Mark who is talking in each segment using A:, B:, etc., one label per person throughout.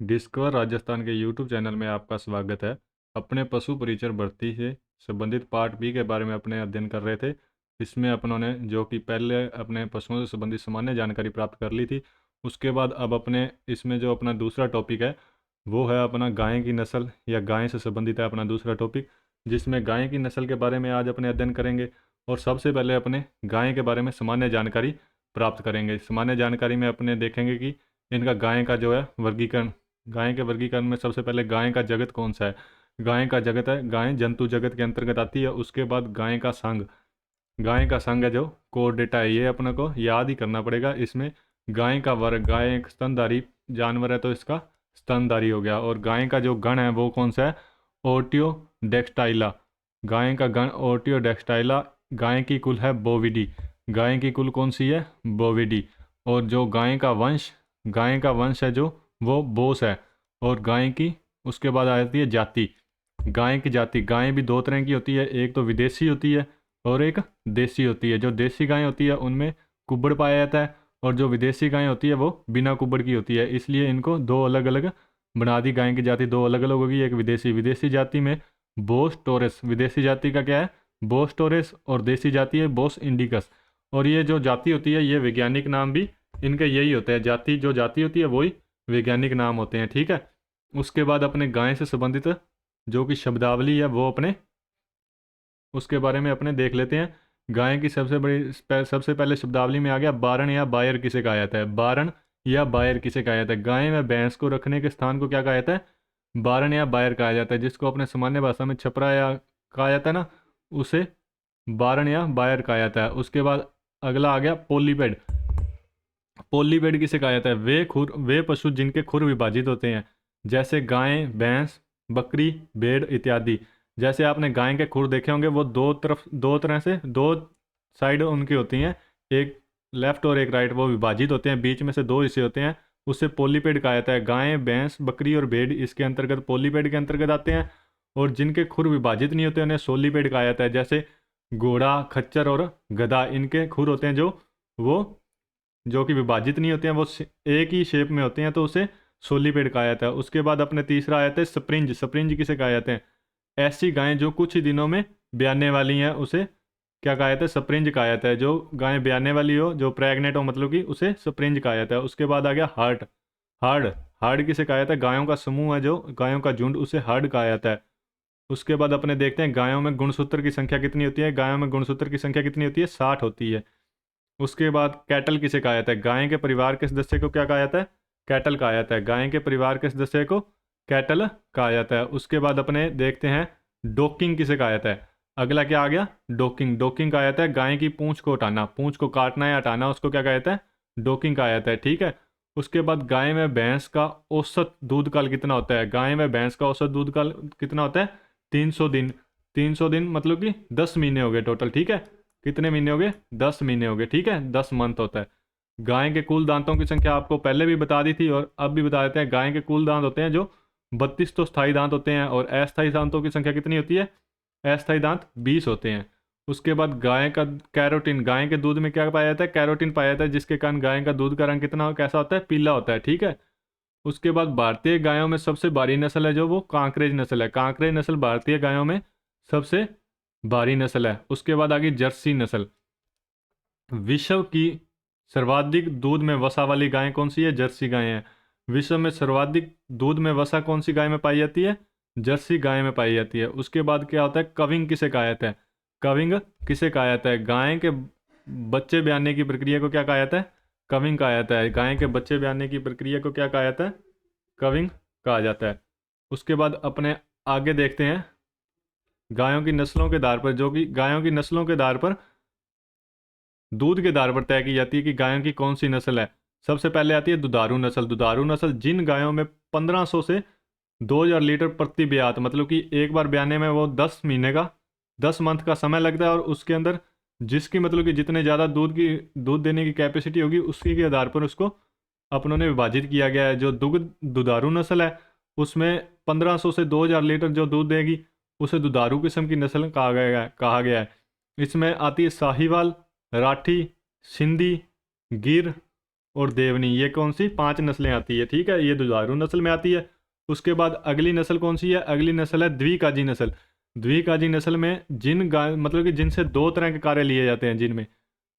A: Discover Rajasthan के YouTube channel में आपका स्वागत है। अपने पशु परिचर भर्ती से संबंधित पार्ट बी के बारे में अपने अध्ययन कर रहे थे। इसमें अपनों ने जो कि पहले अपने पशुओं से संबंधित सामान्य जानकारी प्राप्त कर ली थी, उसके बाद अब अपने इसमें जो अपना दूसरा टॉपिक है वो है अपना गाय की नस्ल या गाय से संबंधित है अपना दूसरा टॉपिक, जिसमें गाय की नस्ल के बारे में आज अपने अध्ययन करेंगे। और सबसे पहले अपने गाय के बारे में सामान्य जानकारी प्राप्त करेंगे। सामान्य जानकारी में अपने देखेंगे कि इनका गाय का जो है वर्गीकरण, गाय के वर्गीकरण में सबसे पहले गाय का जगत कौन सा है। गाय का जगत है, गाय जंतु जगत के अंतर्गत आती है। उसके बाद गाय का संघ, गाय का संघ है जो कोर डेटा है, ये अपने को याद ही करना पड़ेगा। इसमें गाय का वर्ग, गाय एक स्तनधारी जानवर है तो इसका स्तनधारी हो गया। और गाय का जो गण है वो कौन सा है, ओटियोडेक्टाइला। गाय का गण ओटियोडेक्टाइला। गाय की कुल है बोविडी, गाय की कुल कौन सी है, बोविडी। और जो गाय का वंश, गाय का वंश है जो वो बोस है। और गाय की उसके बाद आ जाती है जाति। गाय की जाति, गाय भी दो तरह की होती है, एक तो विदेशी होती है और एक देसी होती है। जो देसी गाय होती है उनमें कुब्बड़ पाया जाता है और जो विदेशी गाय होती है वो बिना कुब्बड़ की होती है, इसलिए इनको दो अलग अलग बना दी। गाय की जाति दो अलग अलग होगी, एक विदेशी, विदेशी जाति में बोस टोरेस, विदेशी जाति का क्या है, बोस टोरेस। और देसी जाति है बोस इंडिकस। और ये जो जाति होती है ये वैज्ञानिक नाम भी इनके यही होते हैं, जाति जो जाति होती है वही वैज्ञानिक नाम होते हैं, ठीक है। उसके बाद अपने गाय से संबंधित जो कि शब्दावली है वो अपने उसके बारे में अपने देख लेते हैं। गाय की सबसे पहले शब्दावली में आ गया बारण या बायर किसे कहा जाता है। बारण या बायर किसे कहा जाता है, गाय में भैंस को रखने के स्थान को क्या कहा जाता है, बारण या बायर कहा जाता है। जिसको अपने सामान्य भाषा में छपरा या कहा जाता है ना, उसे बारण या बायर कहा जाता है। उसके बाद अगला आ गया पोलीपेड। पोलीपेड किसे कहा जाता है, वे पशु जिनके खुर विभाजित होते हैं, जैसे गाय, भैंस, बकरी, भेड़ इत्यादि। जैसे आपने गाय के खुर देखे होंगे, वो दो तरह से दो साइड उनकी होती हैं, एक लेफ्ट और एक राइट, वो विभाजित होते हैं, बीच में से दो हिस्से होते हैं, उससे पोलीपेड कहा जाता है। गाय, भैंस, बकरी और भेड़ इसके अंतर्गत पोलीपेड के अंतर्गत आते हैं। और जिनके खुर विभाजित नहीं होते उन्हें सोलीपेड कहा जाता है। जैसे घोड़ा, खच्चर और गधा, इनके खुर होते हैं वो जो कि विभाजित नहीं होते हैं, वो एक ही शेप में होते हैं, तो उसे सोलीपेड कहा जाता है। उसके बाद अपने तीसरा आ जाता है स्प्रिंज। स्प्रिंज किसे कहा जाते हैं, ऐसी गायें जो कुछ ही दिनों में ब्याने वाली हैं उसे क्या कहा जाता है, स्प्रिंज कहा जाता है। जो गाय ब्याने वाली हो, जो प्रेग्नेंट हो, मतलब कि उसे स्प्रिंज कहा जाता है। उसके बाद आ गया हर्ड। हर्ड, हर्ड किसे कहा जाता है, गायों का समूह है जो गायों का झुंड, उसे हर्ड कहा जाता है। उसके बाद अपने देखते हैं गायों में गुणसूत्र की संख्या कितनी होती है। गायों में गुणसूत्र की संख्या कितनी होती है, 60 होती है। उसके बाद कैटल किसे कहा जाता है, गाय के परिवार के सदस्य को क्या कहा जाता है, कैटल कहा जाता है। गाय के परिवार के सदस्य को कैटल कहा जाता है। उसके बाद अपने देखते हैं डोकिंग किसे कहा जाता है। अगला क्या आ गया, डोकिंग। डोकिंग कहा जाता है गाय की पूंछ को हटाना, पूंछ को काटना या हटाना, उसको क्या कहा जाता है, डोकिंग कहा जाता है, ठीक है। उसके बाद गाय में भैंस का औसत दूध काल कितना होता है। गाय में भैंस का औसत दूध काल कितना होता है, 300 दिन। 300 दिन मतलब कि 10 महीने हो गए टोटल, ठीक है। कितने महीने हो गए, 10 महीने हो गए, ठीक है, 10 मंथ होता है। गाय के कुल दांतों की संख्या आपको पहले भी बता दी थी और अब भी बता देते हैं। गाय के कुल दांत होते हैं जो 32 तो स्थायी दांत होते हैं, और अस्थायी दांतों की संख्या कितनी होती है, अस्थायी दांत 20 होते हैं। उसके बाद गाय का कैरोटीन, गाय के दूध में क्या पाया जाता है, कैरोटीन पाया जाता है, जिसके कारण गाय का दूध का रंग कितना कैसा होता है, पीला होता है, ठीक है। उसके बाद भारतीय गायों में सबसे भारी नस्ल है जो वो कांकरेज नस्ल है। कांकरेज नस्ल भारतीय गायों में सबसे भारी नस्ल है। उसके बाद आ गई जर्सी नस्ल। विश्व की सर्वाधिक दूध में वसा वाली गाय कौन सी है, जर्सी गाय है। विश्व में सर्वाधिक दूध में वसा कौन सी गाय में पाई जाती है, जर्सी गाय में पाई जाती है। उसके बाद क्या होता है, कविंग किसे कहा जाता है, कविंग किसे कहा जाता है, गाय के बच्चे ब्याने की प्रक्रिया को क्या कहा जाता है, कविंग कहा जाता है। गाय के बच्चे ब्याने की प्रक्रिया को क्या कहा जाता है, कविंग कहा जाता है। उसके बाद अपने आगे देखते हैं गायों की नस्लों के आधार पर, जो कि गायों की नस्लों के आधार पर दूध के आधार पर तय की जाती है कि गायों की कौन सी नस्ल है। सबसे पहले आती है दुधारू नस्ल। दुधारू नस्ल जिन गायों में 1500 से 2000 लीटर प्रति ब्यात, मतलब कि एक बार ब्याने में वो 10 महीने का 10 मंथ का समय लगता है, और उसके अंदर जिसकी मतलब कि जितने ज़्यादा दूध देने की कैपेसिटी होगी उसी के आधार पर उसको अपनों ने विभाजित किया गया है। जो दुधारू नस्ल है उसमें 1500 से 2000 लीटर जो दूध देगी उसे दुधारू किस्म की नस्ल कहा गया है। इसमें आती है साहिवाल, राठी, सिंधी, गिर और देवनी, ये कौन सी 5 नस्लें आती है, ठीक है, ये दुधारू नस्ल में आती है। उसके बाद अगली नस्ल कौन सी है, अगली नस्ल है द्विकाजी नस्ल। द्विकाजी नस्ल में जिन गाय मतलब कि जिनसे 2 तरह के कार्य लिए जाते हैं, जिनमें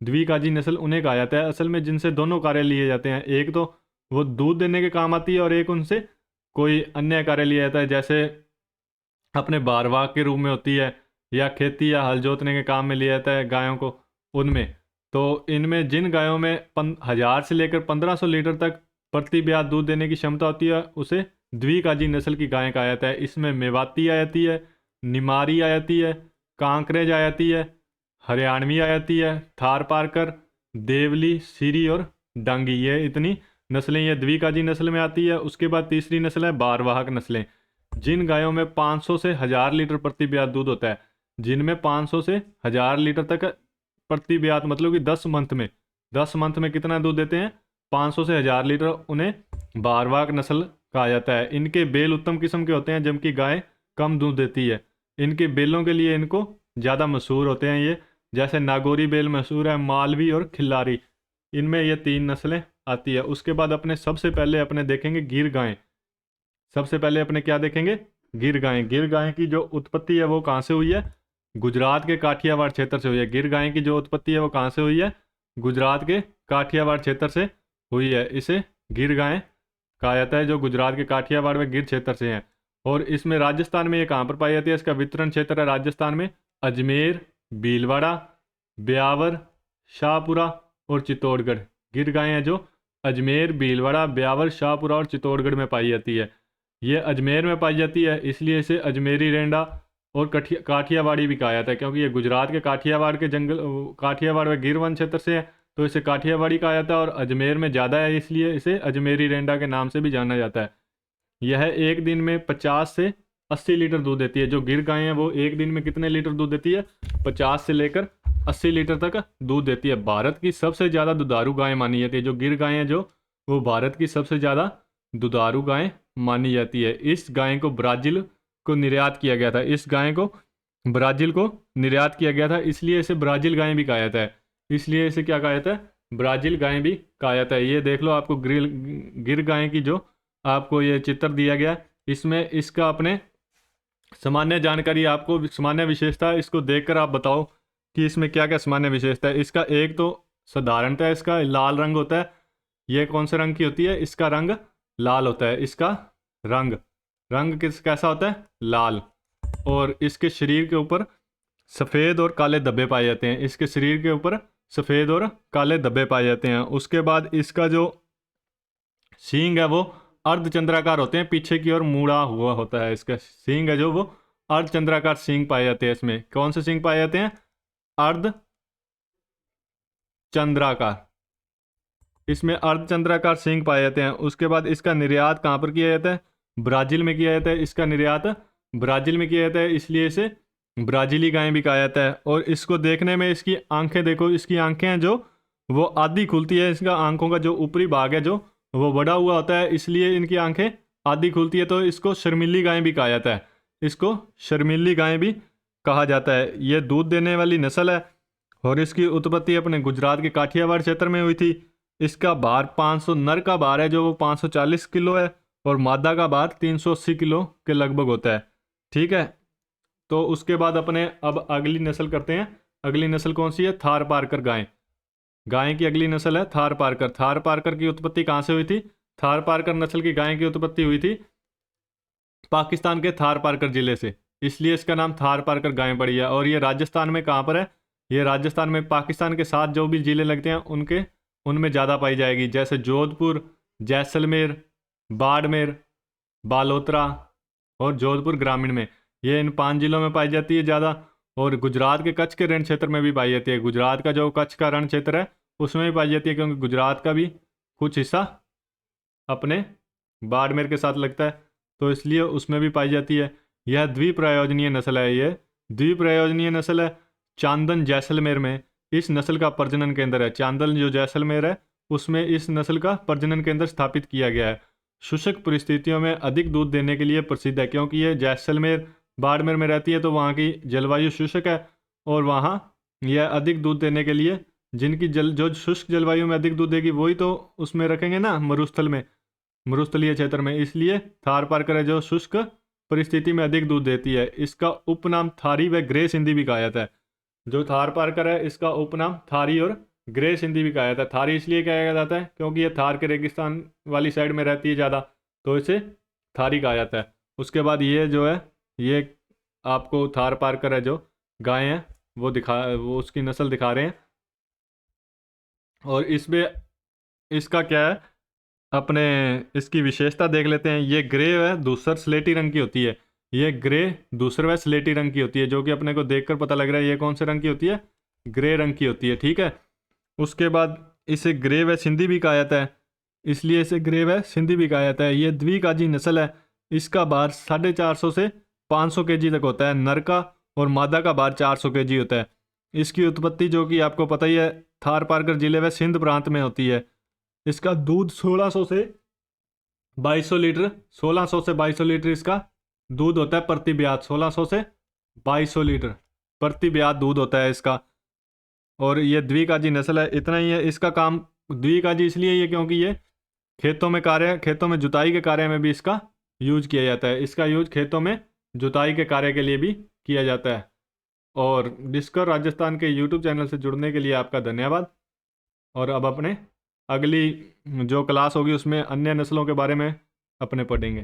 A: द्विकाजी नस्ल उन्हें कहा जाता है असल में जिनसे दोनों कार्य लिए जाते हैं। एक तो वो दूध देने के काम आती है और एक उनसे कोई अन्य कार्य लिया जाता है, जैसे अपने बारवाह के रूप में होती है, या खेती या हल जोतने के काम में लिया जाता है गायों को उनमें। तो इनमें जिन गायों में 1000 से लेकर 1500 लीटर तक प्रति ब्यात दूध देने की क्षमता होती है उसे द्विकाजी नस्ल की गायें कहा जाता है। इसमें मेवाती आ जाती है, निमारी आ जाती है, कांकरेज आ जाती है, हरियाणवी आ जाती है, थार पारकर, देवली, सीरी और डांगी, ये इतनी नस्लें ये द्विकाजी नस्ल में आती है। उसके बाद तीसरी नस्ल है बारवाहक नस्लें, जिन गायों में 500 से 1000 लीटर प्रति ब्यात दूध होता है, जिनमें 500 से 1000 लीटर तक प्रति ब्यात मतलब कि 10 मंथ में कितना दूध देते हैं, 500 से 1000 लीटर, उन्हें बारवाहक नस्ल कहा जाता है। इनके बेल उत्तम किस्म के होते हैं जबकि गाय कम दूध देती है। इनके बेलों के लिए इनको ज़्यादा मशहूर होते हैं ये, जैसे नागौरी बेल मशहूर है, मालवी और खिल्लारी, इनमें ये 3 नस्लें आती है। उसके बाद सबसे पहले अपने देखेंगे गिर गायें। सबसे पहले अपने क्या देखेंगे, गिर गायें। गिर गायें की जो उत्पत्ति है वो कहाँ से हुई है, गुजरात के काठियावाड़ क्षेत्र से हुई है। गिर गायें की जो उत्पत्ति है वो कहाँ से हुई है, गुजरात के काठियावाड़ क्षेत्र से हुई है। इसे गिर गायें कहा जाता है जो गुजरात के काठियावाड़ में गिर क्षेत्र से हैं। और इसमें राजस्थान में ये कहाँ पर पाई जाती है, इसका वितरण क्षेत्र है राजस्थान में अजमेर, भीलवाड़ा, ब्यावर, शाहपुरा और चित्तौड़गढ़। गिर गायें हैं जो अजमेर, भीलवाड़ा, ब्यावर, शाहपुरा और चित्तौड़गढ़ में पाई जाती है। ये अजमेर में पाई जाती है इसलिए इसे अजमेरी रेंडा और काठियावाड़ी भी कहा जाता है, क्योंकि ये गुजरात के काठियावाड़ के जंगल, काठियावाड़ व गिर वन क्षेत्र से है तो इसे काठियावाड़ी कहा जाता है। और अजमेर में ज़्यादा है इसलिए इसे अजमेरी रेंडा के नाम से भी जाना जाता है। यह एक दिन में 50 से 80 लीटर दूध देती है। जो गिर गायें हैं वो एक दिन में कितने लीटर दूध देती है, 50 से लेकर 80 लीटर तक दूध देती है। भारत की सबसे ज़्यादा दुधारू गाय मानी जाती है। जो गिर गायें हैं जो वो भारत की सबसे ज़्यादा दुधारू गाय मानी जाती है। इस गाय को ब्राज़ील को निर्यात किया गया था। इस गाय को ब्राज़ील को निर्यात किया गया था इसलिए इसे ब्राज़ील गाय भी कहा जाता है। इसलिए इसे क्या कहा जाता है, ब्राज़ील गाय भी कहा जाता है। ये देख लो, आपको गिर गाय की जो आपको ये चित्र दिया गया, इसमें इसका अपने सामान्य जानकारी, आपको सामान्य विशेषता, इसको देखकर आप बताओ कि इसमें क्या क्या सामान्य विशेषता है। इसका एक तो साधारणतः इसका लाल रंग होता है। ये कौन से रंग की होती है, इसका रंग लाल होता है। इसका रंग कैसा होता है, लाल। और इसके शरीर के ऊपर सफ़ेद और काले धब्बे पाए जाते हैं। इसके शरीर के ऊपर सफ़ेद और काले धब्बे पाए जाते हैं। उसके बाद इसका जो सींग है वो अर्धचंद्राकार होते हैं, पीछे की ओर मुड़ा हुआ होता है। इसका सींग है जो वो अर्धचंद्राकार सींग पाए जाते हैं। इसमें कौन से सींग पाए जाते हैं, अर्धचंद्राकार, इसमें अर्धचंद्राकार सींग पाए जाते हैं। उसके बाद इसका निर्यात कहाँ पर किया जाता है, ब्राज़ील में किया जाता है। इसका निर्यात ब्राज़ील में किया जाता है इसलिए इसे ब्राज़ीली गाय भी कहा जाता है। और इसको देखने में इसकी आंखें देखो, इसकी आंखें हैं जो वो आधी खुलती है। इसका आंखों का जो ऊपरी भाग है जो वो बड़ा हुआ होता है इसलिए इनकी आंखें आधी खुलती है, तो इसको शर्मीली गाय भी कहा जाता है। इसको शर्मीली गाय भी कहा जाता है। ये दूध देने वाली नस्ल है और इसकी उत्पत्ति अपने गुजरात के काठियावाड़ क्षेत्र में हुई थी। इसका भार 500, नर का भार है जो वो 540 किलो है और मादा का भार 380 किलो के लगभग होता है। ठीक है, तो उसके बाद अपने अब अगली नस्ल करते हैं। अगली नस्ल कौन सी है, थार पारकर गाय। गाय की अगली नस्ल है थार पारकर। थार पारकर की उत्पत्ति कहाँ से हुई थी, थार पारकर नस्ल की गाय की उत्पत्ति हुई थी पाकिस्तान के थार पारकर जिले से, इसलिए इसका नाम थार पारकर गाय पड़ी है। और ये राजस्थान में कहाँ पर है, ये राजस्थान में पाकिस्तान के साथ जो भी जिले लगते हैं उनमें ज़्यादा पाई जाएगी, जैसे जोधपुर, जैसलमेर, बाड़मेर, बालोतरा और जोधपुर ग्रामीण में। ये इन 5 जिलों में पाई जाती है ज़्यादा। और गुजरात के कच्छ के रण क्षेत्र में भी पाई जाती है। गुजरात का जो कच्छ का रण क्षेत्र है उसमें भी पाई जाती है, क्योंकि गुजरात का भी कुछ हिस्सा अपने बाड़मेर के साथ लगता है, तो इसलिए उसमें भी पाई जाती है। यह द्विप्रयोजनीय नस्ल है। ये द्विप्रयोजनीय नस्ल है। चांदन जैसलमेर में इस नस्ल का प्रजनन केंद्र है। चांदन जो जैसलमेर है उसमें इस नस्ल का प्रजनन केंद्र स्थापित किया गया है। शुष्क परिस्थितियों में अधिक दूध देने के लिए प्रसिद्ध है, क्योंकि ये जैसलमेर बाड़मेर में रहती है तो वहाँ की जलवायु शुष्क है और वहाँ यह अधिक दूध देने के लिए जिनकी जो शुष्क जलवायु में अधिक दूध देगी वही तो उसमें रखेंगे ना, मरुस्थल में, मरुस्थलीय क्षेत्र में। इसलिए थारपारकर है जो शुष्क परिस्थिति में अधिक दूध देती है। इसका उपनाम थारी व ग्रे सिंधी भी कहा जाता है। जो थारपारकर है इसका उपनाम थारी और ग्रे सिंधी भी कहा जाता है। थारी इसलिए कहा जाता है क्योंकि ये थार के रेगिस्तान वाली साइड में रहती है ज़्यादा, तो इसे थारी कहा जाता है। उसके बाद ये जो है, ये आपको थारपारकर है जो गाय हैं वो उसकी नस्ल दिखा रहे हैं। और इसमें इसका क्या है, अपने इसकी विशेषता देख लेते हैं। ये ग्रे है दूसर स्लेटी रंग की होती है। ये ग्रे दूसर व स्लेटी रंग की होती है, जो कि अपने को देखकर पता लग रहा है ये कौन से रंग की होती है, ग्रे रंग की होती है। ठीक है। उसके बाद इसे ग्रे व सिंधी भी कहा जाता है, इसलिए इसे ग्रे व सिंधी भी कहा जाता है। ये द्विकाजी नस्ल है। इसका भार 450 से 500 केजी तक होता है। नर का और मादा का भार 400 केजी होता है। इसकी उत्पत्ति जो कि आपको पता ही है, थारपारकर जिले व सिंध प्रांत में होती है। इसका दूध 1600 से 2200 लीटर, 1600 से 2200 लीटर इसका दूध होता है प्रति ब्यात। 1600 से 2200 लीटर प्रति ब्यात दूध होता है इसका। और ये द्विकाजी नस्ल है। इतना ही है इसका काम। द्विकाजी इसलिए ये क्योंकि ये खेतों में जुताई के कार्य में भी इसका यूज किया जाता है। इसका यूज खेतों में जुताई के कार्य के लिए भी किया जाता है। और डिस्कवर राजस्थान के यूट्यूब चैनल से जुड़ने के लिए आपका धन्यवाद। और अब अपने अगली जो क्लास होगी उसमें अन्य नस्लों के बारे में अपने पढ़ेंगे।